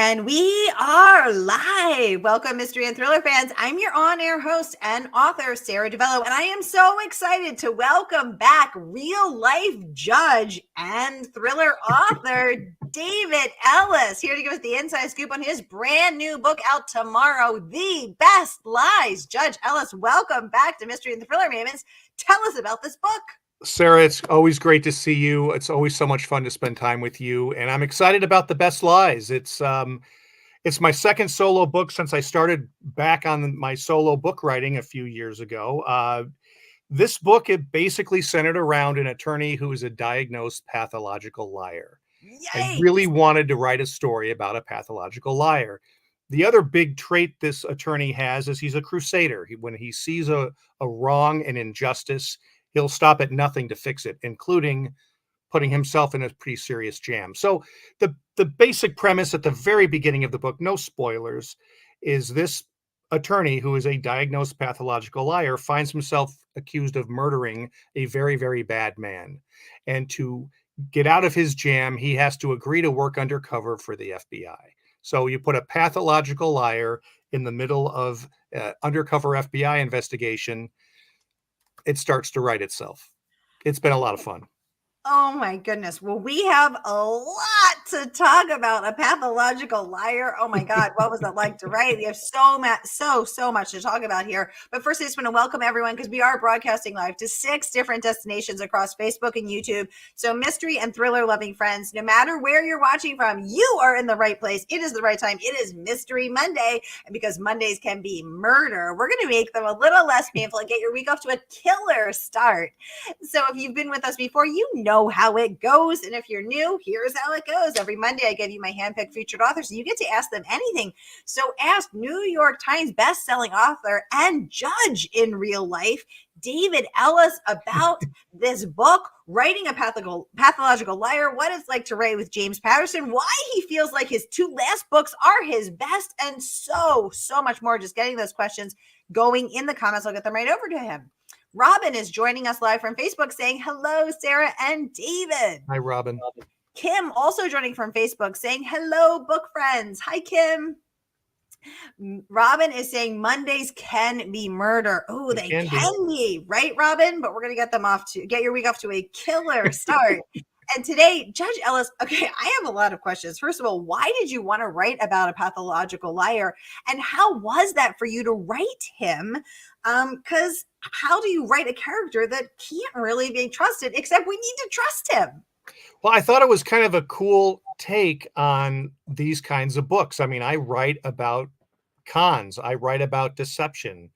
And we are live. Welcome, mystery and thriller fans. I'm your on-air host and author, Sara DiVello, and I am so excited to welcome back real-life judge and thriller author David Ellis, here to give us the inside scoop on his brand new book out tomorrow, The Best Lies. Judge Ellis, welcome back to Mystery and Thriller Mamens. Tell us about this book. Sara, it's always great to see you. It's always so much fun to spend time with you, and I'm excited about The Best Lies. It's my second solo book since I started back on my solo book writing a few years ago. This book, it basically centered around an attorney who is a diagnosed pathological liar. I Yikes. really wanted to write a story about a pathological liar. The other big trait this attorney has is he's a crusader. When he sees a wrong and injustice, he'll stop at nothing to fix it, including putting himself in a pretty serious jam. So the basic premise at the very beginning of the book, no spoilers, is this attorney who is a diagnosed pathological liar finds himself accused of murdering a very, very bad man. And to get out of his jam, he has to agree to work undercover for the FBI. So you put a pathological liar in the middle of undercover FBI investigation, it starts to write itself. It's been a lot of fun. Oh my goodness. Well, we have a lot to talk about. A pathological liar. Oh my God. What was it like to write? We have so much to talk about here. But first, I just want to welcome everyone because we are broadcasting live to 6 different destinations across Facebook and YouTube. So mystery and thriller loving friends, no matter where you're watching from, you are in the right place. It is the right time. It is Mystery Monday. And because Mondays can be murder, we're going to make them a little less painful and get your week off to a killer start. So if you've been with us before, you know how it goes. And if you're new, here's how it goes. Every Monday, I give you my handpicked featured authors, and you get to ask them anything. So ask New York Times bestselling author and judge in real life, David Ellis, about this book, Writing a Pathological Liar, what it's like to write with James Patterson, why he feels like his 2 last books are his best, and so much more. Just getting those questions going in the comments. I'll get them right over to him. Robin is joining us live from Facebook saying, hello, Sara and David. Hi, Robin. Kim also joining from Facebook saying, hello, book friends. Hi, Kim. Robin is saying Mondays can be murder. Oh, they can be. Right, Robin? But we're going to get your week off to a killer start. And today, Judge Ellis, okay, I have a lot of questions. First of all, why did you want to write about a pathological liar? And how was that for you to write him? Because how do you write a character that can't really be trusted, except we need to trust him? Well, I thought it was kind of a cool take on these kinds of books. I mean, I write about cons. I write about deception.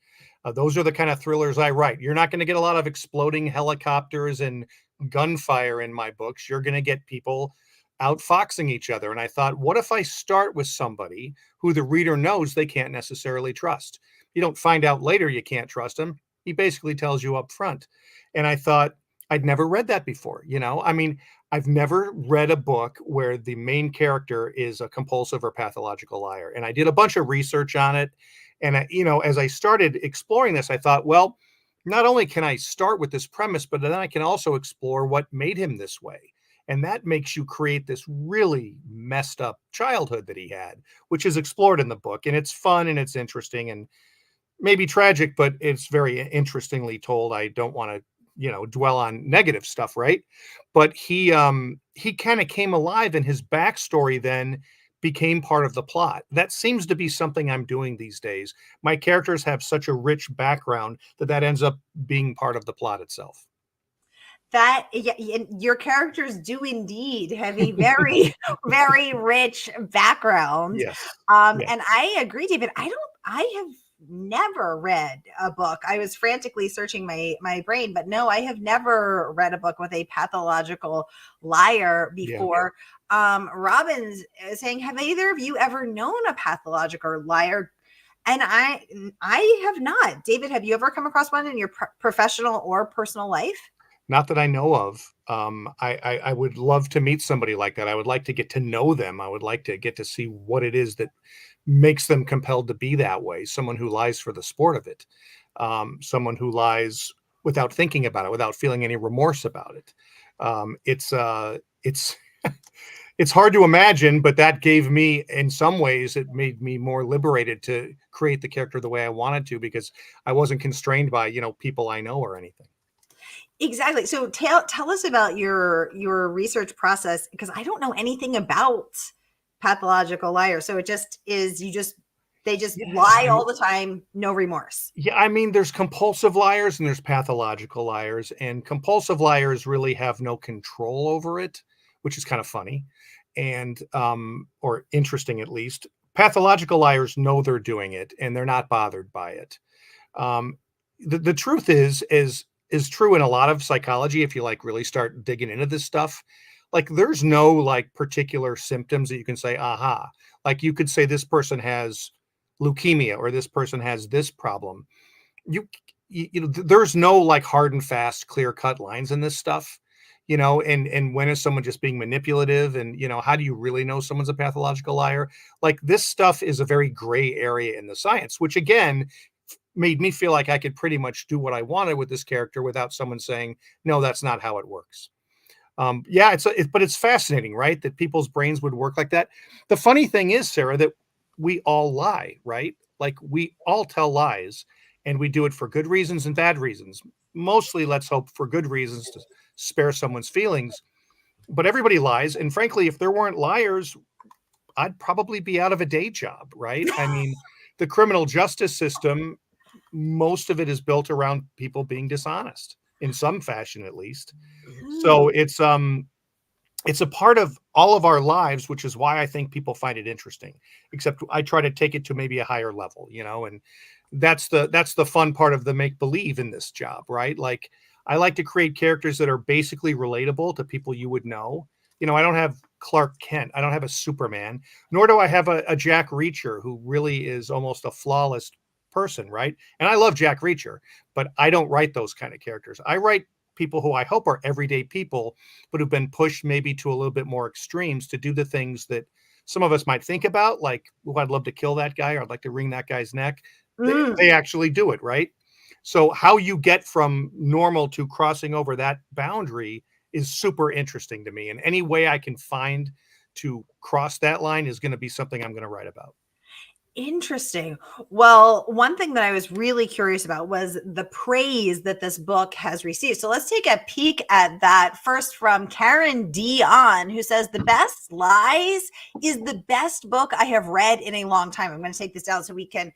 Those are the kind of thrillers I write. You're not going to get a lot of exploding helicopters and gunfire in my books. You're going to get people outfoxing each other. And I thought, what if I start with somebody who the reader knows they can't necessarily trust? You don't find out later you can't trust him. He basically tells you up front. And I thought, I'd never read that before. I mean, I've never read a book where the main character is a compulsive or pathological liar. And I did a bunch of research on it. And, as I started exploring this, I thought, well, not only can I start with this premise, but then I can also explore what made him this way. And that makes you create this really messed up childhood that he had, which is explored in the book. And it's fun and it's interesting and maybe tragic, but it's very interestingly told. I don't want to, dwell on negative stuff, right? But he kind of came alive, and his backstory then became part of the plot. That seems to be something I'm doing these days. My characters have such a rich background that ends up being part of the plot itself. Your characters do indeed have a very, very rich background. Yes. Yes. And I agree, David. I have never read a book. I was frantically searching my brain, but no, I have never read a book with a pathological liar before. Yeah. Robin's saying, have either of you ever known a pathological liar? And I have not. David, have you ever come across one in your professional or personal life? Not that I know of. I would love to meet somebody like that. I would like to get to know them. I would like to get to see what it is that makes them compelled to be that way. Someone who lies for the sport of it. Someone who lies without thinking about it, without feeling any remorse about it. It's It's hard to imagine, but that gave me, in some ways, it made me more liberated to create the character the way I wanted to, because I wasn't constrained by, people I know or anything. Exactly. So tell us about your research process, because I don't know anything about pathological liars. So it just is they just Yeah, lie all the time, no remorse. yeah, I mean, there's compulsive liars and there's pathological liars, and compulsive liars really have no control over it, which is kind of funny and or interesting at least. Pathological liars know they're doing it and they're not bothered by it. Um, the truth is true in a lot of psychology. If you like really start digging into this stuff, like there's no like particular symptoms that you can say, aha, like you could say this person has leukemia or this person has this problem. You, there's no like hard and fast, clear cut lines in this stuff, and when is someone just being manipulative, and how do you really know someone's a pathological liar? Like this stuff is a very gray area in the science, which again made me feel like I could pretty much do what I wanted with this character without someone saying, no, that's not how it works. Yeah, but it's fascinating, right? That people's brains would work like that. The funny thing is, Sarah, that we all lie, right? Like we all tell lies, and we do it for good reasons and bad reasons. Mostly, let's hope for good reasons to spare someone's feelings. But everybody lies, and frankly, if there weren't liars, I'd probably be out of a day job, right? I mean, the criminal justice system, most of it is built around people being dishonest in some fashion, at least. So Ooh. it's a part of all of our lives, which is why I think people find it interesting. Except I try to take it to maybe a higher level, and that's the fun part of the make believe in this job, right? Like I like to create characters that are basically relatable to people you would know. I don't have Clark Kent, I don't have a Superman, nor do I have a Jack Reacher who really is almost a flawless person, right? And I love Jack Reacher, but I don't write those kind of characters. I write people who I hope are everyday people, but who've been pushed maybe to a little bit more extremes to do the things that some of us might think about, like, oh, I'd love to kill that guy, or I'd like to wring that guy's neck. They Mm. actually do it, right? So how you get from normal to crossing over that boundary is super interesting to me. And any way I can find to cross that line is going to be something I'm going to write about. Interesting. Well, one thing that I was really curious about was the praise that this book has received. So let's take a peek at that first from Karen Dion, who says, "The Best Lies is the best book I have read in a long time." I'm going to take this down so we can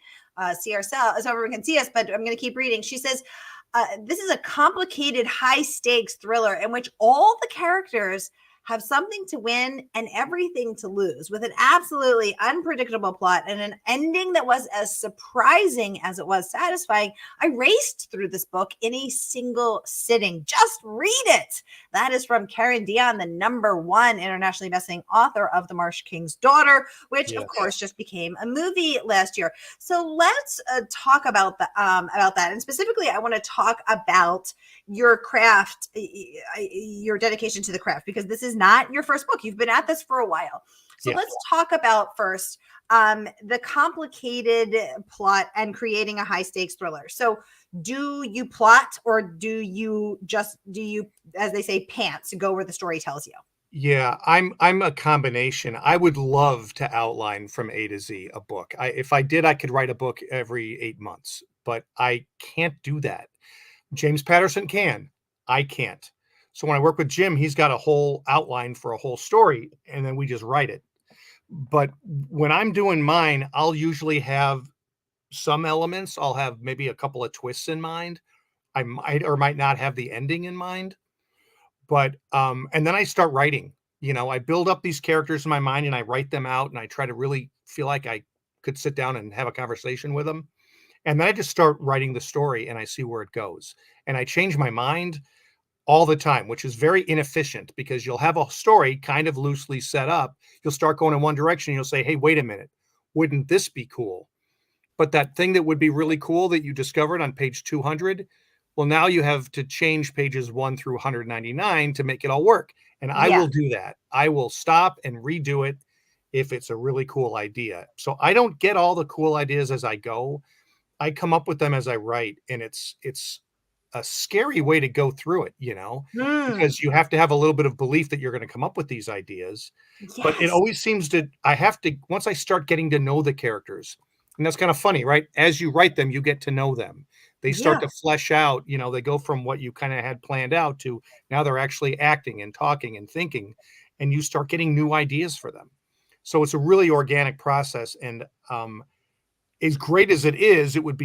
see ourselves, so everyone can see us, but I'm going to keep reading. She says, "This is a complicated, high stakes thriller in which all the characters have something to win and everything to lose, with an absolutely unpredictable plot and an ending that was as surprising as it was satisfying. I raced through this book in a single sitting. Just read it." That is from Karen Dion, the #1 internationally bestselling author of The Marsh King's Daughter, which of Yes. course just became a movie last year. So let's talk about that, and specifically, I want to talk about your craft, your dedication to the craft, because this is not your first book. You've been at this for a while. So Yeah. let's talk about first the complicated plot and creating a high stakes thriller. So do you plot, or do you, as they say, pants, go where the story tells you? Yeah, I'm a combination. I would love to outline from A to Z a book. If I did, I could write a book every 8 months, but I can't do that. James Patterson can. I can't. So when I work with Jim, he's got a whole outline for a whole story, and then we just write it. But when I'm doing mine, I'll usually have some elements. I'll have maybe a couple of twists in mind. I might or might not have the ending in mind. But and then I start writing. I build up these characters in my mind and I write them out and I try to really feel like I could sit down and have a conversation with them. And then I just start writing the story and I see where it goes. And I change my mind all the time, which is very inefficient because you'll have a story kind of loosely set up. You'll start going in one direction. You'll say, hey, wait a minute. Wouldn't this be cool? But that thing that would be really cool that you discovered on page 200, well, now you have to change pages 1 through 199 to make it all work. And I Yeah. will do that. I will stop and redo it if it's a really cool idea. So I don't get all the cool ideas as I go. I come up with them as I write, and it's a scary way to go through it, Mm, because you have to have a little bit of belief that you're going to come up with these ideas. But it yes. always seems to, I have to, once I start getting to know the characters, and that's kind of funny, right? As you write them, you get to know them. They start Yeah. to flesh out, they go from what you kind of had planned out to now they're actually acting and talking and thinking, and you start getting new ideas for them. So it's a really organic process. And as great as it is, it would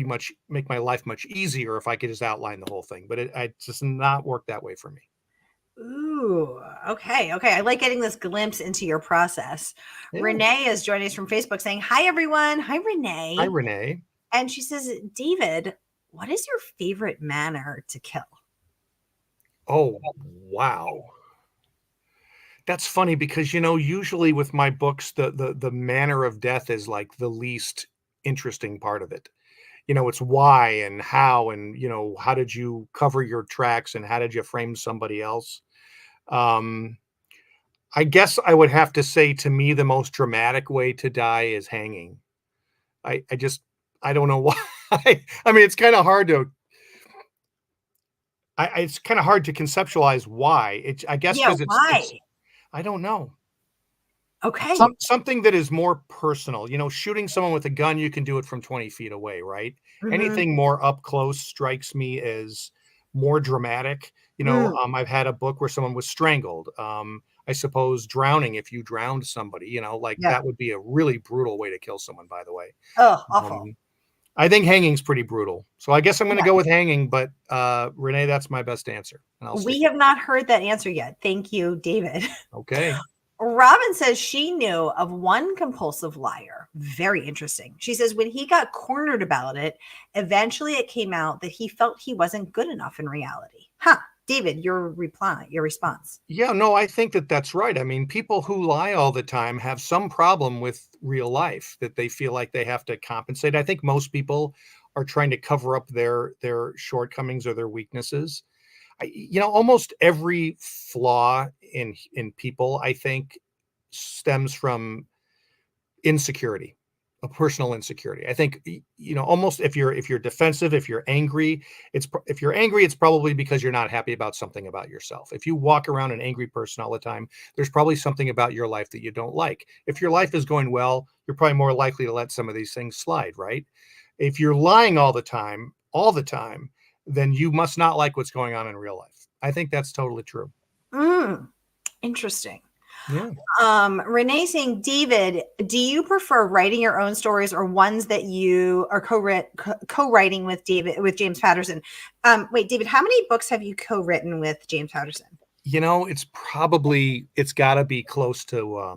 make my life much easier if I could just outline the whole thing. But it just not work that way for me. Ooh, okay. Okay. I like getting this glimpse into your process. Yeah. Renee is joining us from Facebook saying, Hi, everyone. Hi, Hi, Renee. Renee. And she says, David, what is your favorite manner to kill? Oh, wow. That's funny because, usually with my books, the manner of death is like the least interesting part of it. It's why and how, and, how did you cover your tracks and how did you frame somebody else? Um, I guess I would have to say, to me, the most dramatic way to die is hanging. I just, I don't know why. I mean, it's kind of hard to conceptualize why. I guess Yeah. because it's Why? I don't know. Okay. Something that is more personal, shooting someone with a gun, you can do it from 20 feet away, right? Hmm. Anything more up close strikes me as more dramatic. Mm, I've had a book where someone was strangled. I suppose drowning, if you drowned somebody, like yeah. that would be a really brutal way to kill someone, by the way. Oh, awful. Um, I think hanging's pretty brutal. So I guess I'm going to Yeah. go with hanging, but Renee, that's my best answer. And I'll stick We have not heard that answer yet. Thank you, David. okay. Robin says she knew of one compulsive liar. Very interesting. She says when he got cornered about it, eventually it came out that he felt he wasn't good enough in reality. Huh. David, your response. Yeah, no, I think that that's right. I mean, people who lie all the time have some problem with real life that they feel like they have to compensate. I think most people are trying to cover up their shortcomings or their weaknesses. Almost every flaw in people, I think, stems from insecurity, a personal insecurity. I think almost if you're defensive, if you're angry, if you're angry, it's probably because you're not happy about something about yourself. If you walk around an angry person all the time, there's probably something about your life that you don't like. If your life is going well, you're probably more likely to let some of these things slide, right? If you're lying all the time, then you must not like what's going on in real life. I think that's totally true. Mm, interesting. Yeah. Renee saying, David, do you prefer writing your own stories or ones that you are co-writing with James Patterson? Wait, David, how many books have you co-written with James Patterson? It's got to be close to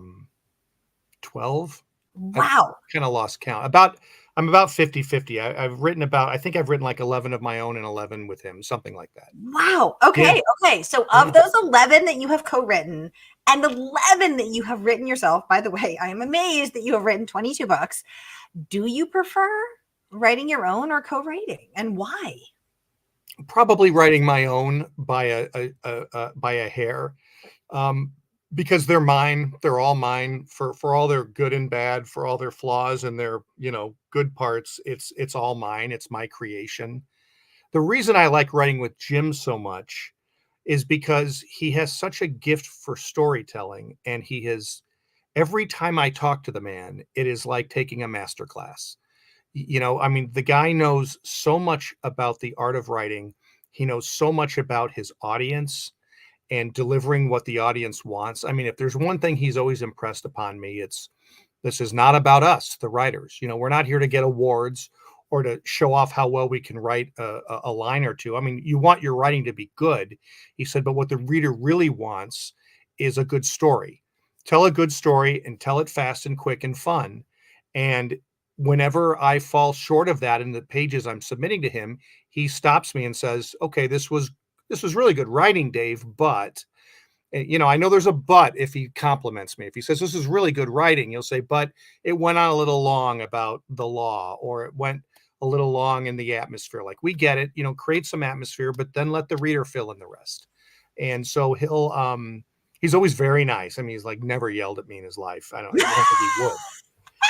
12. I've Wow. kind of lost count. I'm about 50-50. I think I've written like 11 of my own and 11 with him, something like that. Wow. Yeah. Okay. Okay. So Yeah. of those 11 that you have co-written and 11 that you have written yourself, by the way, I am amazed that you have written 22 books. Do you prefer writing your own or co-writing, and why? Probably writing my own by a hair. Um, because they're mine. They're all mine for all their good and bad, for all their flaws and their, good parts. It's all mine. It's my creation. The reason I like writing with Jim so much is because he has such a gift for storytelling, and every time I talk to the man, it is like taking a master class. I mean, the guy knows so much about the art of writing. He knows so much about his audience and delivering what the audience wants. I mean, if there's one thing he's always impressed upon me, it's this is not about us, the writers. We're not here to get awards or to show off how well we can write a line or two. I mean, you want your writing to be good, he said, but what the reader really wants is a good story. Tell a good story and tell it fast and quick and fun. And whenever I fall short of that in the pages I'm submitting to him, he stops me and says, okay, this was really good writing, Dave, but I know there's a but if he compliments me. If he says this is really good writing, he'll say, but it went on a little long about the law, or it went a little long in the atmosphere. Like, we get it, create some atmosphere, but then let the reader fill in the rest. And so he's always very nice. I mean, he's like never yelled at me in his life. I don't think he would.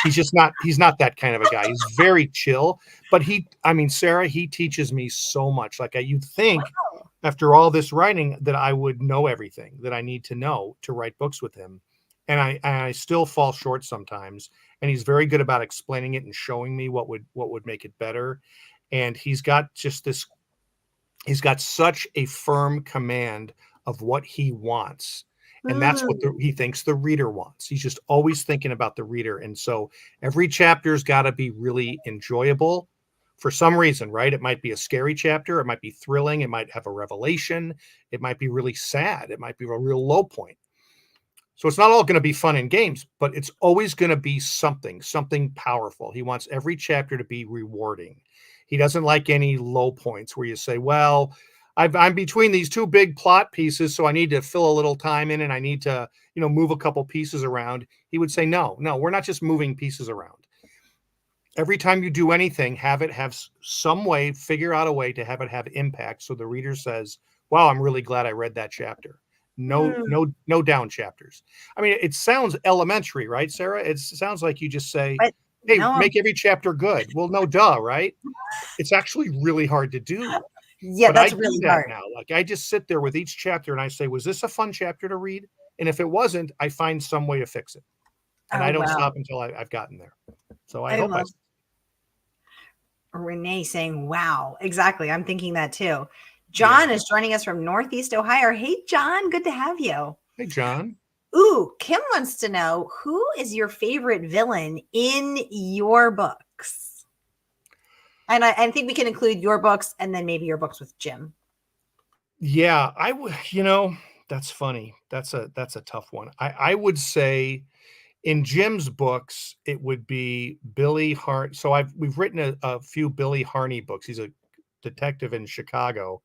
he's not that kind of a guy. He's very chill, but I mean, Sarah, he teaches me so much. Like you'd think after all this writing that I would know everything that I need to know to write books with him. And I still fall short sometimes. And he's very good about explaining it and showing me what would make it better. And he's got such a firm command of what he wants. And that's what he thinks the reader wants. He's just always thinking about the reader. And so every chapter's got to be really enjoyable for some reason, right? It might be a scary chapter. It might be thrilling. It might have a revelation. It might be really sad. It might be a real low point. So it's not all going to be fun and games, but it's always going to be something powerful. He wants every chapter to be rewarding. He doesn't like any low points where you say, well, I'm between these two big plot pieces, so I need to fill a little time in and I need to, move a couple pieces around. He would say, no, we're not just moving pieces around. Every time you do anything, have it have some way, figure out a way to have it have impact. So the reader says, wow, I'm really glad I read that chapter. No down chapters. I mean, it sounds elementary, right, Sarah? It sounds like you just say, hey, make every chapter good. Well, no, duh, right? It's actually really hard to do. Yeah, but that's really hard. Now. Like I just sit there with each chapter and I say, was this a fun chapter to read? And if it wasn't, I find some way to fix it. And I don't stop until I've gotten there. So I hope Renee saying, wow, exactly. I'm thinking that too. John is joining us from Northeast Ohio. Hey, John, good to have you. Hey, John. Ooh, Kim wants to know, who is your favorite villain in your books? And I think we can include your books and then maybe your books with Jim. Yeah, I would, that's funny. That's a tough one. I would say in Jim's books, it would be Billy Harney. So we've written a few Billy Harney books. He's a detective in Chicago,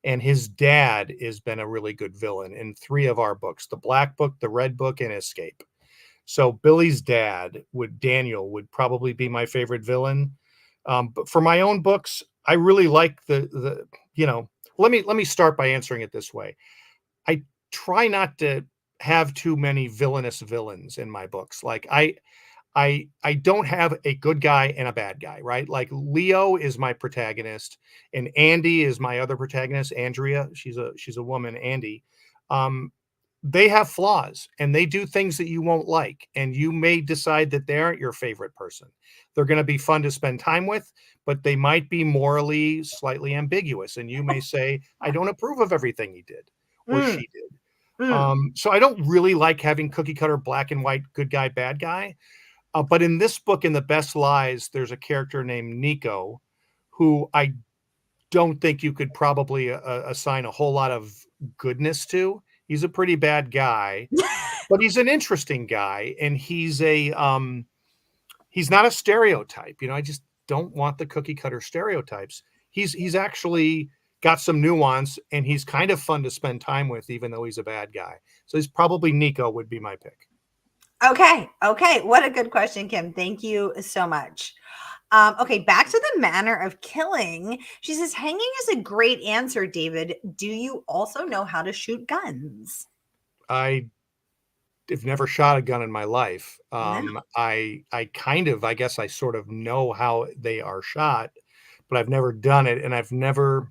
and his dad has been a really good villain in 3 of our books: the Black Book, the Red Book, and Escape. So Billy's dad Daniel would probably be my favorite villain. But for my own books, I really like let me start by answering it this way. I try not to have too many villainous villains in my books. Like I don't have a good guy and a bad guy, right? Like Leo is my protagonist and Andy is my other protagonist. Andrea, she's a woman, Andy. They have flaws and they do things that you won't like. And you may decide that they aren't your favorite person. They're going to be fun to spend time with, but they might be morally slightly ambiguous. And you may say, I don't approve of everything he did or she did. So I don't really like having cookie cutter, black and white, good guy, bad guy. But in this book, in The Best Lies, there's a character named Nico, who I don't think you could probably assign a whole lot of goodness to. He's a pretty bad guy, but he's an interesting guy, and he's not a stereotype. I just don't want the cookie cutter stereotypes. He's actually got some nuance, and he's kind of fun to spend time with, even though he's a bad guy. So he's probably Nico would be my pick. Okay. What a good question, Kim. Thank you so much. Okay, back to the manner of killing. She says, hanging is a great answer, David. Do you also know how to shoot guns? I have never shot a gun in my life. No. I guess I sort of know how they are shot, but I've never done it. And I've never,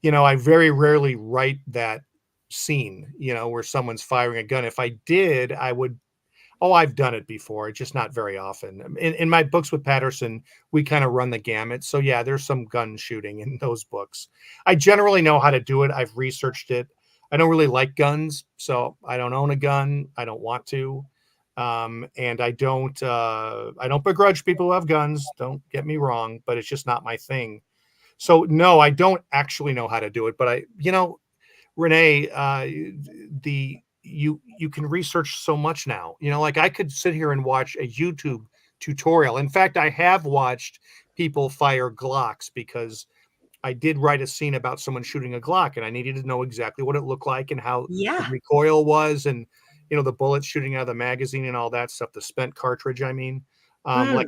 I very rarely write that scene, where someone's firing a gun. If I did, I would, I've done it before, just not very often. In my books with Patterson, we kind of run the gamut. So yeah, there's some gun shooting in those books. I generally know how to do it. I've researched it. I don't really like guns, so I don't own a gun. I don't want to. And I don't begrudge people who have guns. Don't get me wrong, but it's just not my thing. So no, I don't actually know how to do it, but Renee, you can research so much now. Like I could sit here and watch a YouTube tutorial. In fact, I have watched people fire Glocks because I did write a scene about someone shooting a Glock and I needed to know exactly what it looked like and how the recoil was and, the bullets shooting out of the magazine and all that stuff, the spent cartridge. I mean, I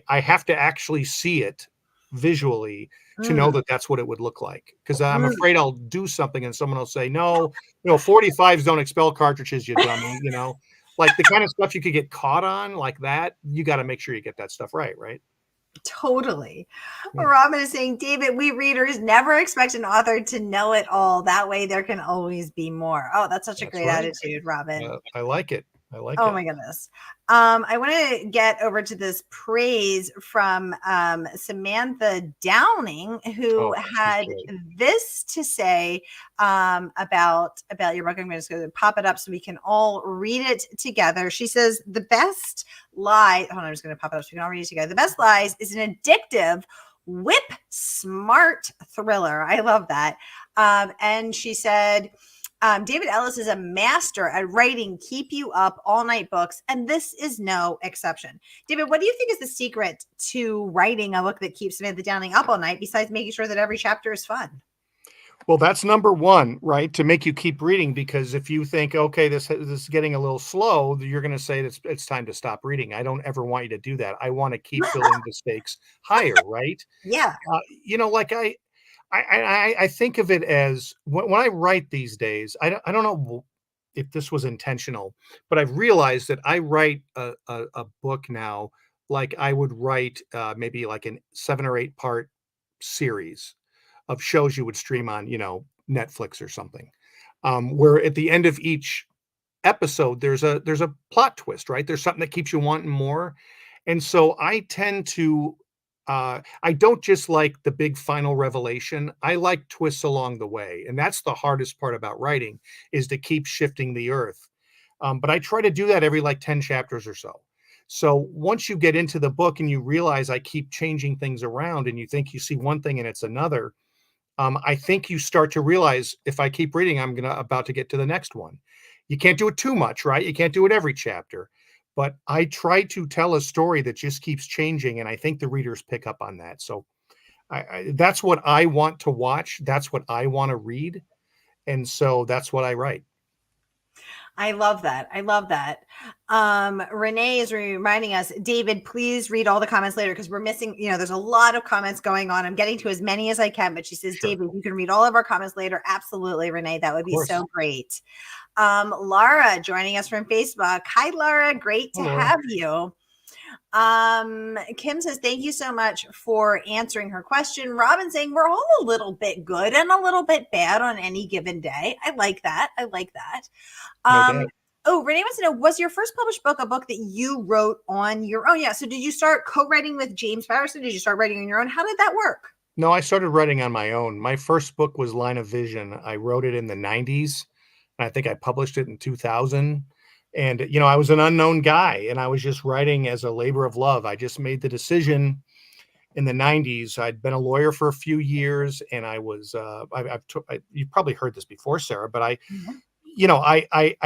have to actually see it visually to know that that's what it would look like. Because I'm afraid I'll do something and someone will say, no, 45s don't expel cartridges, you dummy, Like the kind of stuff you could get caught on like that, you got to make sure you get that stuff right, right? Totally. Yeah, Robin is saying, David, we readers never expect an author to know it all. That way there can always be more. Oh, that's such a that's great right. attitude, Robin. I like it. I like Oh it. my goodness. I want to get over to this praise from Samantha Downing, who Oh, she's had great. this to say about your book. I'm just going to pop it up so we can all read it together. She says the best lie. Hold on, I'm just going to pop it up so we can all read it together. The Best Lies is an addictive, whip smart thriller. I love that. And she said, David Ellis is a master at writing keep you up all night books, and this is no exception. David, what do you think is the secret to writing a book that keeps Samantha Downing up all night, besides making sure that every chapter is fun? Well, that's number one, right? To make you keep reading, because if you think, okay, this is getting a little slow, you're going to say it's time to stop reading. I don't ever want you to do that. I want to keep building the stakes higher, right? Yeah. Like I think of it as when I write these days, I don't know if this was intentional, but I've realized that I write a book now like I would write maybe like an 7 or 8 part series of shows you would stream on, Netflix or something, where at the end of each episode there's a plot twist, right? There's something that keeps you wanting more. And so I tend to I don't just like the big final revelation. I like twists along the way. And that's the hardest part about writing, is to keep shifting the earth. But I try to do that every like 10 chapters or so. So once you get into the book and you realize I keep changing things around and you think you see one thing and it's another, I think you start to realize if I keep reading, I'm about to get to the next one. You can't do it too much, right? You can't do it every chapter, but I try to tell a story that just keeps changing, and I think the readers pick up on that. So that's what I want to watch. That's what I want to read, and so that's what I write. I love that. I love that. Renee is reminding us, David, please read all the comments later because we're missing, there's a lot of comments going on. I'm getting to as many as I can, but she says, Sure, David, you can read all of our comments later. Absolutely, Renee. That would of be course. so great. Laura joining us from Facebook. Hi, Laura. Great to Hello. have you. Kim says, thank you so much for answering her question. Robin saying we're all a little bit good and a little bit bad on any given day. I like that. I like that. No Um, doubt. oh, Renee wants to know, was your first published book a book that you wrote on your own? Yeah. So did you start co-writing with James Patterson? Did you start writing on your own? How did that work? No, I started writing on my own. My first book was Line of Vision. I wrote it in the 90s. And I think I published it in 2000. And, I was an unknown guy and I was just writing as a labor of love. I just made the decision in the 90s. I'd been a lawyer for a few years and I was, you've probably heard this before, Sarah, but I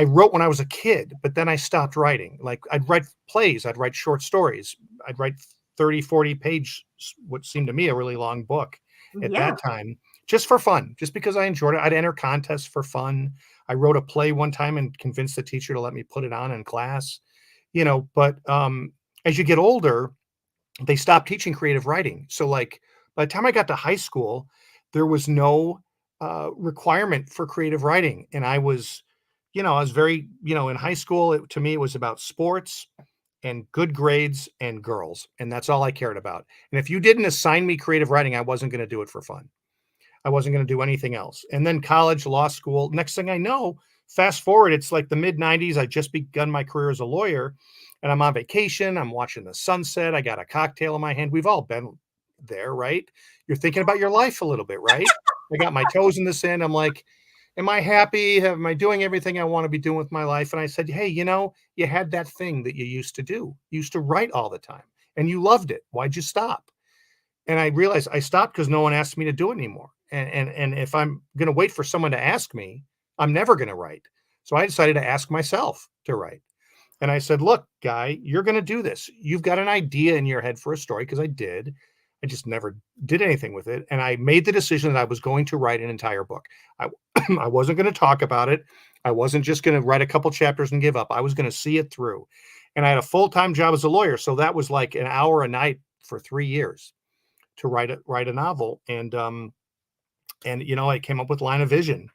wrote when I was a kid, but then I stopped writing. Like I'd write plays, I'd write short stories, I'd write 30, 40 page, what seemed to me a really long book at Yeah. that time, just for fun, just because I enjoyed it. I'd enter contests for fun. I wrote a play one time and convinced the teacher to let me put it on in class, but as you get older, they stopped teaching creative writing. So like by the time I got to high school, there was no requirement for creative writing. And I was very, in high school, to me, it was about sports and good grades and girls. And that's all I cared about. And if you didn't assign me creative writing, I wasn't going to do it for fun. I wasn't going to do anything else. And then college, law school, next thing I know, fast forward, it's like the mid 90s. I just begun my career as a lawyer and I'm on vacation. I'm watching the sunset. I got a cocktail in my hand. We've all been there, right? You're thinking about your life a little bit, right? I got my toes in the sand. I'm like, am I happy? Am I doing everything I want to be doing with my life? And I said, hey, you had that thing that you used to do. You used to write all the time and you loved it. Why'd you stop? And I realized I stopped because no one asked me to do it anymore. And if I'm going to wait for someone to ask me, I'm never going to write. So I decided to ask myself to write. And I said, look, guy, you're going to do this. You've got an idea in your head for a story, because I did. I just never did anything with it. And I made the decision that I was going to write an entire book. I, I wasn't going to talk about it. I wasn't just going to write a couple chapters and give up. I was going to see it through. And I had a full-time job as a lawyer. So that was like an hour a night for 3 years to write a novel. And I came up with Line of Vision.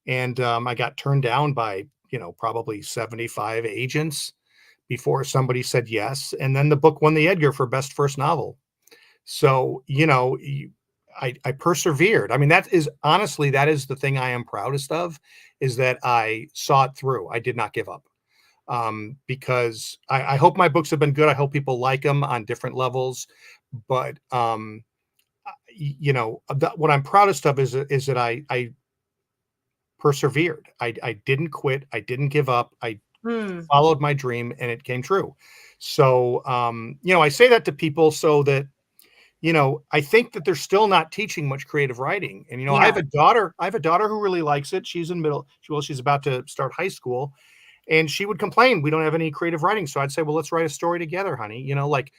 And I got turned down by probably 75 agents before somebody said yes. And then the book won the Edgar for best first novel. So, I persevered. I mean, that is honestly, that is the thing I am proudest of, is that I saw it through. I did not give up. Because I hope my books have been good. I hope people like them on different levels. But, what I'm proudest of is that I persevered. I didn't quit. I didn't give up. I Mm, followed my dream and it came true. So, I say that to people so that, I think that they're still not teaching much creative writing. And, I have yeah. a daughter, who really likes it. She's in she's about to start high school, and she would complain, we don't have any creative writing. So I'd say, well, let's write a story together, honey. Like,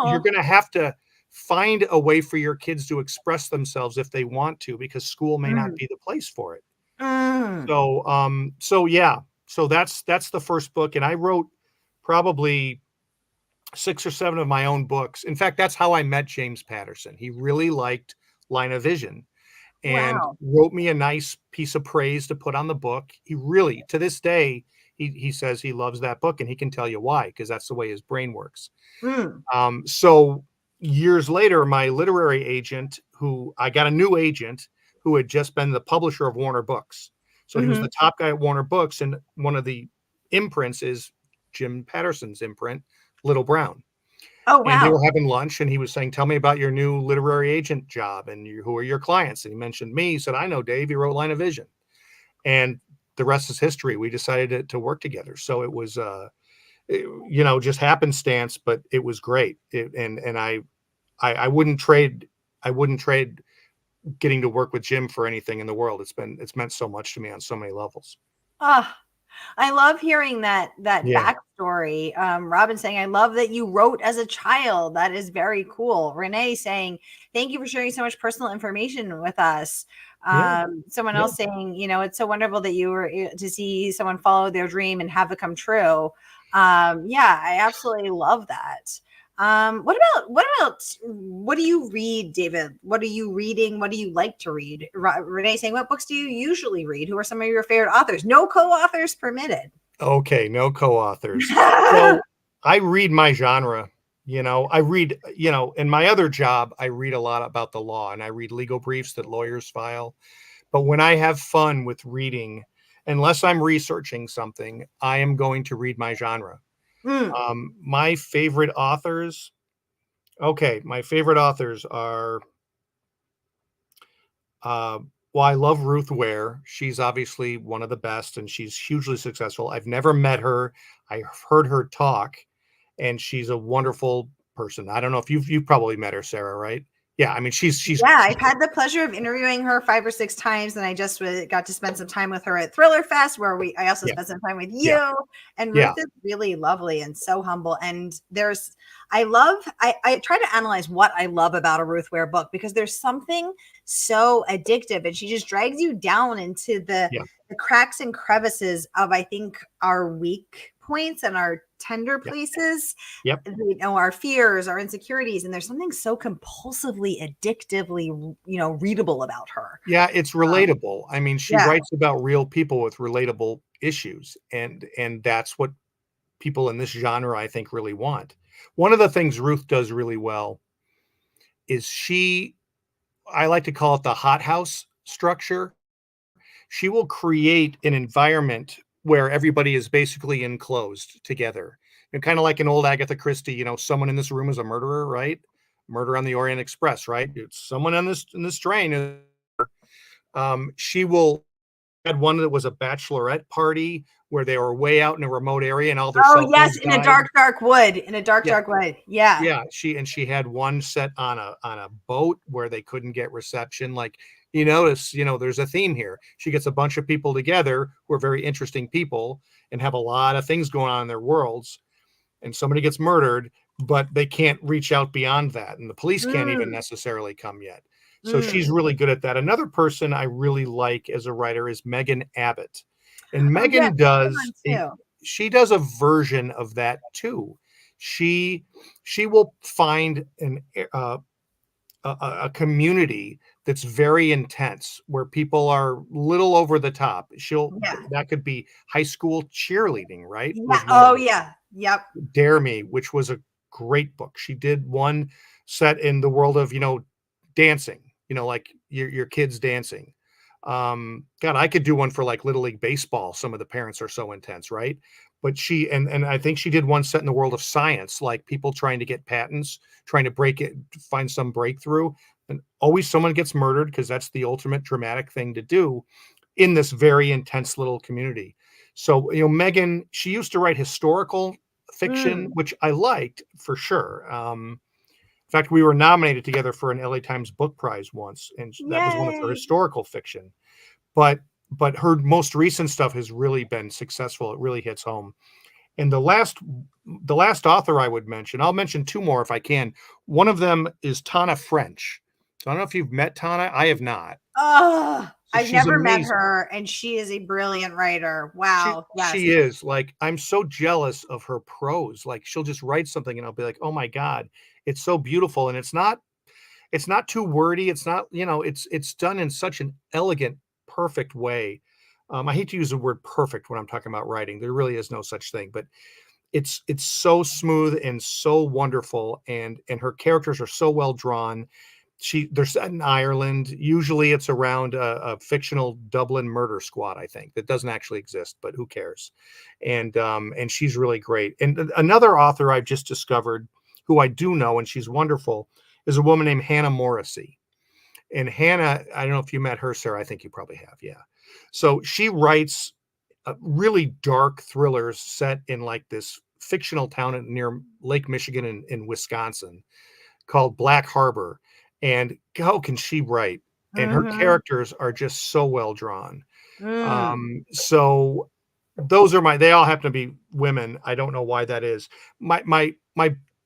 you're Oh. going to have to find a way for your kids to express themselves if they want to, because school may not Mm, be the place for it. mm. So yeah, so that's the first book, and I wrote probably 6 or 7 of my own books. In fact, that's how I met James Patterson. He really liked Line of Vision and Wow. wrote me a nice piece of praise to put on the book. He really, to this day, he says he loves that book, and he can tell you why, because that's the way his brain works. Mm, So years later, my literary agent, who I got a new agent who had just been the publisher of Warner Books. So he was mhm. the top guy at Warner Books, and one of the imprints is Jim Patterson's imprint, Little Brown. Oh, And they wow. were having lunch, and he was saying, "Tell me about your new literary agent job, and who are your clients?" And he mentioned me. He said, "I know Dave. He wrote Line of Vision," and the rest is history. We decided to work together. So it was, just happenstance, but it was great. And I wouldn't trade. I wouldn't trade getting to work with Jim for anything in the world. It's meant so much to me on so many levels. Ah, I love hearing that Yeah, backstory. Robin saying, "I love that you wrote as a child. That is very cool." Renee saying, "Thank you for sharing so much personal information with us." yeah, Someone yeah. else saying, "It's so wonderful that you were to see someone follow their dream and have it come true." Yeah, I absolutely love that. What do you read, David? What are you reading? What do you like to read? Renee saying, "What books do you usually read? Who are some of your favorite authors?" No co-authors permitted. Okay, no co-authors. So I read my genre. I read, in my other job, I read a lot about the law, and I read legal briefs that lawyers file. But when I have fun with reading, unless I'm researching something, I am going to read my genre. Mm, My favorite authors. Okay, my favorite authors are, uh, well, I love Ruth Ware. She's obviously one of the best, and she's hugely successful. I've never met her. I've heard her talk, and she's a wonderful person. I don't know if you've probably met her, Sarah, right? Yeah, I mean, yeah, I've had the pleasure of interviewing her 5 or 6 times, and I just got to spend some time with her at Thriller Fest, where I also yeah, spent some time with yeah, you. And Ruth yeah, is really lovely and so humble. And I try to analyze what I love about a Ruth Ware book, because there's something so addictive, and she just drags you down into yeah, the cracks and crevices of, I think, our weak points and our tender yeah, places, yep, our fears, our insecurities. And there's something so compulsively, addictively, readable about her. yeah. It's Um, relatable. I mean, she yeah. writes about real people with relatable issues, and that's what people in this genre, I think, really want. One of the things Ruth does really well is I like to call it the hothouse structure. She will create an environment where everybody is basically enclosed together. And kind of like an old Agatha Christie, someone in this room is a murderer, right? Murder on the Orient Express, right? It's someone on this train. She will had one that was a bachelorette party where they were way out in a remote area and all their Oh, cell yes, phones in a died. dark, dark wood. In a dark, Yeah, dark wood. Yeah. yeah, she had one set on a boat where they couldn't get reception. Like, there's a theme here. She gets a bunch of people together who are very interesting people and have a lot of things going on in their worlds, and somebody gets murdered, but they can't reach out beyond that, and the police can't even Mm, necessarily come yet. So she's mm. really good at that. Another person I really like as a writer is Megan Abbott, and Oh, yes, Megan that's a good does one a too. she does a version of that too. She she will find a community that's very intense, where people are little over the top. Yeah. That could be high school cheerleading, right? Yeah. Was one of Oh, them. yeah. Yep. Dare Me, which was a great book. She did one set in the world of, dancing, like your kids dancing. God, I could do one for like Little League Baseball. Some of the parents are so intense, right? But and I think she did one set in the world of science, like people trying to get patents, trying to break it, find some breakthrough. And always someone gets murdered because that's the ultimate dramatic thing to do in this very intense little community. So, Megan, she used to write historical fiction, Mm. which I liked for sure. In fact, we were nominated together for an LA Times Book Prize once, and that was one of her Yay. historical fiction. But her most recent stuff has really been successful. It really hits home. And the last author I would mention, I'll mention two more if I can. One of them is Tana French. So I don't know if you've met Tana. I have not. Oh, So I've she's never met amazing. her, and she is a brilliant writer. She Wow. Yes. she is, like, I'm so jealous of her prose. Like, she'll just write something and I'll be like, "Oh my god, it's so beautiful." And it's not too wordy. It's not, it's done in such an elegant, perfect way. I hate to use the word perfect when I'm talking about writing. There really is no such thing, but it's so smooth and so wonderful, and her characters are so well drawn. They're set in Ireland. Usually it's around a fictional Dublin murder squad, I think, that doesn't actually exist, but who cares? And she's really great. And another author I've just discovered, who I do know, and she's wonderful, is a woman named Hannah Morrissey. And Hannah, I don't know if you met her, Sarah. I think you probably have. Yeah. So she writes really dark thrillers set in like this fictional town near Lake Michigan in Wisconsin called Black Harbor. And how can she write? And her Mhm. characters are just so well drawn. Mm. So they all happen to be women. I don't know why that is. My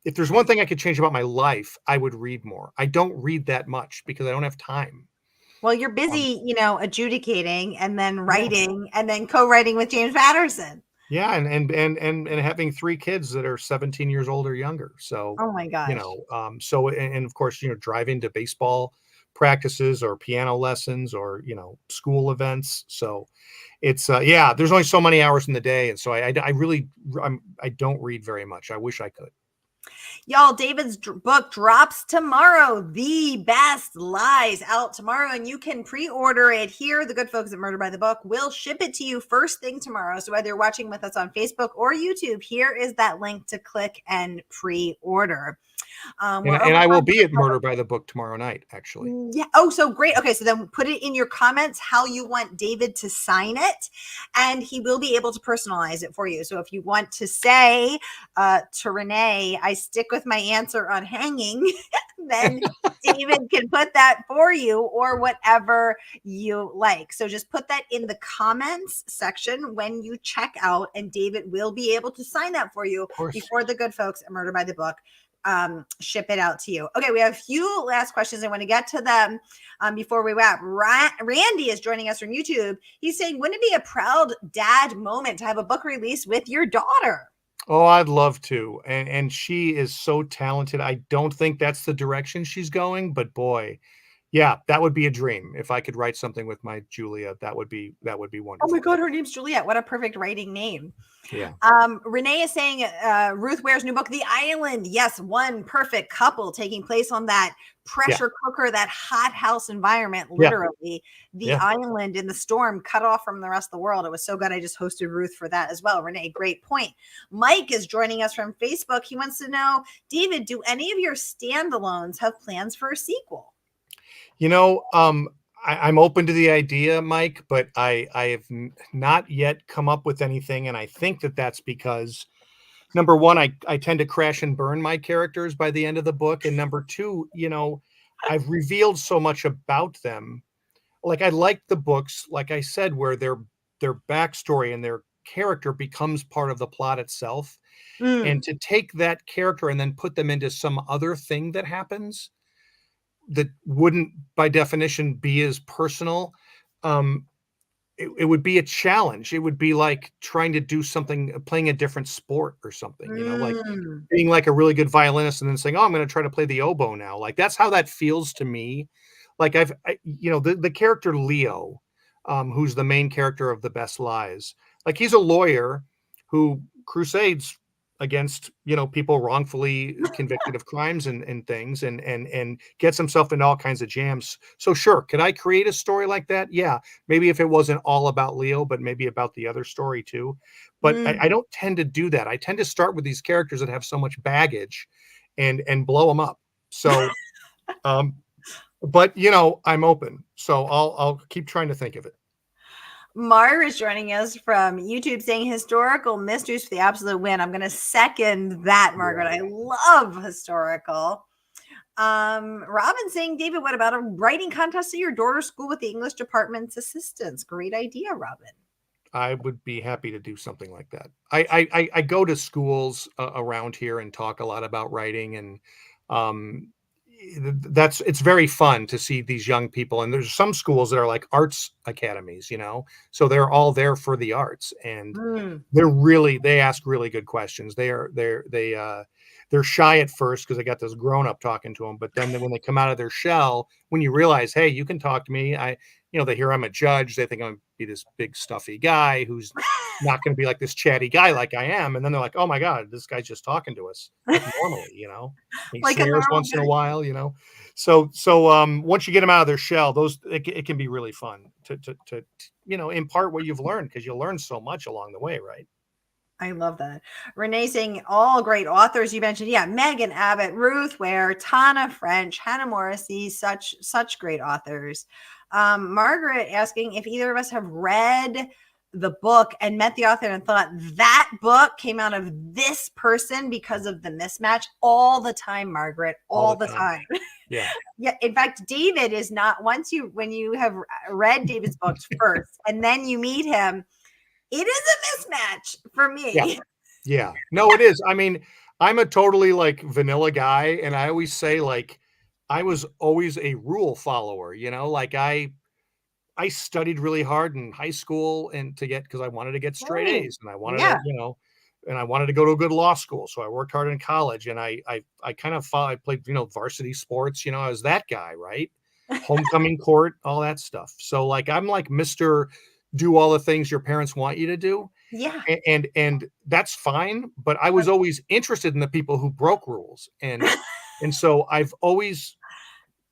if there's one thing I could change about my life, I would read more. I don't read that much because I don't have time. Well, you're Um, busy, adjudicating and then yeah, writing and then co-writing with James Patterson. yeah, and having three kids that are 17 years old or younger. So, Oh my gosh. and of course, driving to baseball practices or piano lessons or school events. So it's yeah, there's only so many hours in the day, and so I really I don't read very much. I wish I could. Y'all, David's book drops tomorrow. The Best Lies out tomorrow, and you can pre-order it here. The good folks at Murder by the Book will ship it to you first thing tomorrow. So whether you're watching with us on Facebook or YouTube, here is that link to click and pre-order. We're And over I will be at 500. Murder by the Book tomorrow night, actually. Yeah. Oh, so great. Okay. So then put it in your comments how you want David to sign it, and he will be able to personalize it for you. So if you want to say to Renee, I stick with my answer on hanging, then David can put that for you or whatever you like. So just put that in the comments section when you check out, and David will be able to sign that for you Of course. before the good folks at Murder by the Book ship it out to you. Okay, we have a few last questions. I want to get to them before we wrap. Randy is joining us from YouTube. He's saying, wouldn't it be a proud dad moment to have a book release with your daughter? Oh, I'd love to. And she is so talented. I don't think that's the direction she's going, but boy, yeah, that would be a dream. If I could write something with my Julia, that would be Oh my wonderful. God, her name's Juliet. What a perfect writing name. Yeah. Renee is saying Ruth Ware's new book, The Island. Yes, one perfect couple taking place on that Yeah. pressure cooker, that hot house environment, Yeah. literally. The Yeah. island in the storm, cut off from the rest of the world. It was so good. I just hosted Ruth for that as well. Renee, great point. Mike is joining us from Facebook. He wants to know, David, do any of your standalones have plans for a sequel? I'm open to the idea, Mike, but I have not yet come up with anything, and I think that's because number one, I tend to crash and burn my characters by the end of the book, and number two, I've revealed so much about them. Like I like the books, like I said, where their backstory and their character becomes part of the plot itself, and Mm, to take that character and then put them into some other thing that happens that wouldn't by definition be as personal. um it would be a challenge. It would be like trying to do something, playing a different sport or something, like mm. being like a really good violinist and then saying, oh, I'm going to try to play the oboe now. Like that's how that feels to me. like the character Leo, who's the main character of The Best Lies. Like he's a lawyer who crusades against people wrongfully convicted of crimes and things, and gets himself into all kinds of jams. So sure, could I create a story like that? Yeah, maybe if it wasn't all about Leo, but maybe about the other story too. But I don't tend to do that. I tend to start with these characters that have so much baggage and blow them up. So um but I'm open, so I'll keep trying to think of it. Mar is joining us from YouTube saying historical mysteries for the absolute win. I'm going to second that, Margaret. I love historical. Robin saying, David, what about a writing contest at your daughter's school with the English department's assistants? Great idea, Robin. I would be happy to do something like that. I go to schools around here and talk a lot about writing, and um, it's very fun to see these young people. And there's some schools that are like arts academies, so they're all there for the arts, and they ask really good questions. They're shy at first because they got this grown up talking to them, but then when they come out of their shell, when you realize, hey, you can talk to me, they hear I'm a judge, they think I'm gonna be this big stuffy guy who's not going to be like this chatty guy like I am, and then they're like, oh my god, this guy's just talking to us like normally, he like swears once in a while, so once you get them out of their shell, it can be really fun to impart what you've learned, because you'll learn so much along the way, right? I love that. Renee saying all great authors you mentioned. Yeah, Megan Abbott, Ruth Ware, Tana French, Hannah Morrissey, such great authors. Margaret asking if either of us have read the book and met the author and thought that book came out of this person because of the mismatch. All the time, Margaret, all the time. Yeah. Yeah. In fact, David is not, when you have read David's books first and then you meet him, it is a mismatch for me. Yeah. No, it is. I mean, I'm a totally like vanilla guy, and I always say, like, I was always a rule follower, like I studied really hard in high school because I wanted to get straight A's, and I wanted to, and I wanted to go to a good law school. So I worked hard in college, and I kind of I played, varsity sports, I was that guy, right? Homecoming court, all that stuff. So like, I'm like Mr. Do all the things your parents want you to do. Yeah. And that's fine. But I was always interested in the people who broke rules. And so I've always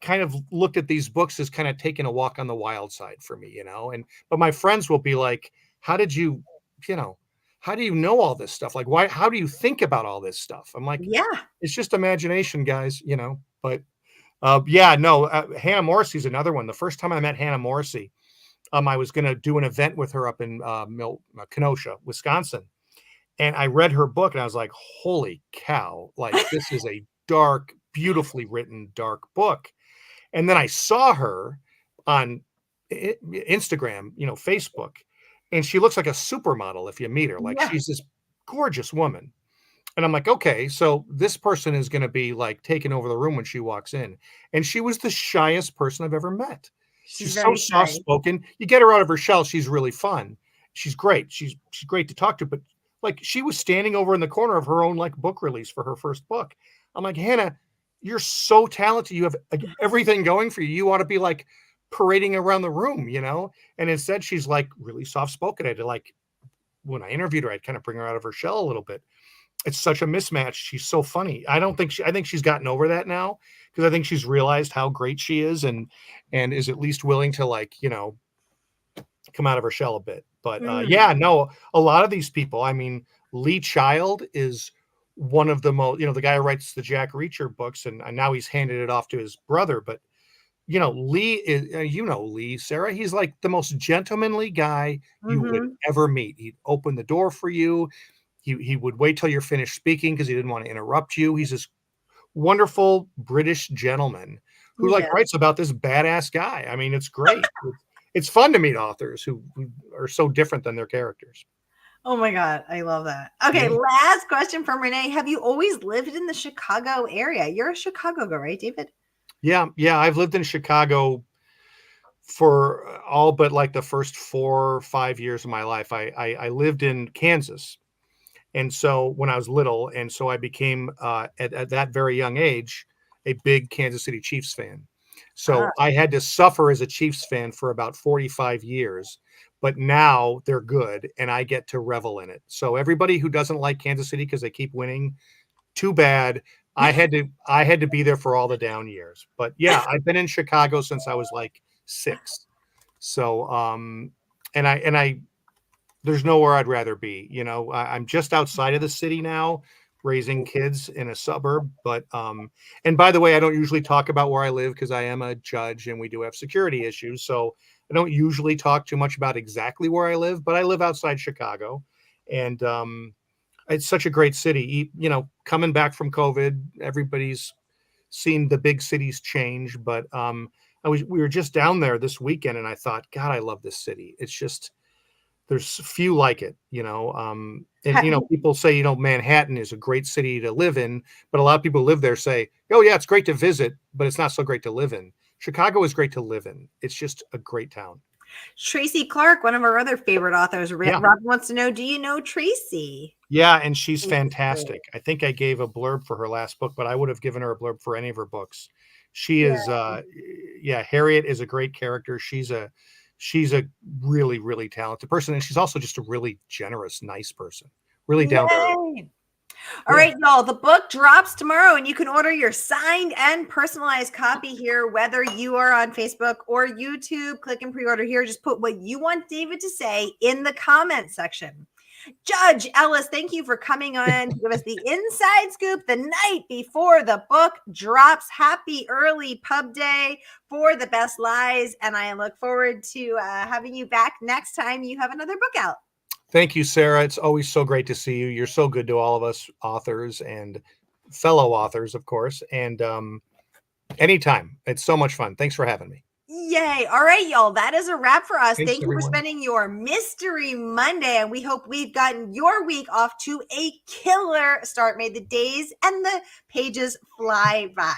kind of looked at these books as kind of taking a walk on the wild side for me, but my friends will be like, how did you, how do you know all this stuff? Like, how do you think about all this stuff? I'm like, yeah, it's just imagination, guys, but Hannah Morrissey's another one. The first time I met Hannah Morrissey, I was going to do an event with her up in Kenosha, Wisconsin. And I read her book and I was like, holy cow, like this is a dark, beautifully written, dark book. And then I saw her on Instagram, Facebook, and she looks like a supermodel if you meet her. Like she's this gorgeous woman. And I'm like, okay, so this person is going to be like taking over the room when she walks in. And she was the shyest person I've ever met. She's so soft-spoken. You get her out of her shell, she's really fun. She's great. She's great to talk to. But like, she was standing over in the corner of her own like book release for her first book. I'm like, Hannah, you're so talented. You have like, everything going for you. You ought to be like parading around the room, And instead, she's like really soft-spoken. I had to like, when I interviewed her, I'd kind of bring her out of her shell a little bit. It's such a mismatch. She's so funny. I think she's gotten over that now, because I think she's realized how great she is, and is at least willing to like, come out of her shell a bit. But a lot of these people, I mean, Lee Child is one of the most, the guy who writes the Jack Reacher books, and now he's handed it off to his brother. But Lee is, Lee, Sarah, he's like the most gentlemanly guy you would ever meet. He'd open the door for you. He would wait till you're finished speaking because he didn't want to interrupt you. He's this wonderful British gentleman who like writes about this badass guy. I mean, it's great. It's fun to meet authors who are so different than their characters. Oh my God. I love that. Okay. Last question from Renee. Have you always lived in the Chicago area? You're a Chicago guy, right, David? Yeah. I've lived in Chicago for all but like the first 4 or 5 years of my life. I lived in Kansas. And so when I was little, and so I became at that very young age, a big Kansas City Chiefs fan. So I had to suffer as a Chiefs fan for about 45 years, but now they're good and I get to revel in it. So everybody who doesn't like Kansas City because they keep winning, too bad. I had to be there for all the down years. But yeah, I've been in Chicago since I was like 6. So and I there's nowhere I'd rather be. You know, I'm just outside of the city now, raising kids in a suburb. But and by the way, I don't usually talk about where I live because I am a judge and we do have security issues. So I don't usually talk too much about exactly where I live, but I live outside Chicago. And it's such a great city. You know, coming back from COVID, everybody's seen the big cities change. But we were just down there this weekend and I thought, God, I love this city. It's just, there's few like it, you know. And you know, people say, you know, Manhattan is a great city to live in, but a lot of people who live there say, oh yeah, it's great to visit, but it's not so great to live in. Chicago is great to live in. It's just a great town. Tracy Clark, one of our other favorite authors. Yeah. Rob wants to know, do you know Tracy? Yeah, and she's fantastic. I think I gave a blurb for her last book, but I would have given her a blurb for any of her books. She is yeah, Harriet is a great character. She's a really, really talented person. And she's also just a really generous, nice person. Really down to earth. All right, y'all. The book drops tomorrow, and you can order your signed and personalized copy here, whether you are on Facebook or YouTube. Click and pre-order here. Just put what you want David to say in the comment section. Judge Ellis, thank you for coming on to give us the inside scoop the night before the book drops. Happy early pub day for The Best Lies. And I look forward to having you back next time you have another book out. Thank you, Sarah. It's always so great to see you. You're so good to all of us authors and fellow authors, of course. And anytime. It's so much fun. Thanks for having me. Yay. All right, y'all. That is a wrap for us. Thanks, Thank you everyone. for spending your Mystery Monday. And we hope we've gotten your week off to a killer start. May the days and the pages fly by.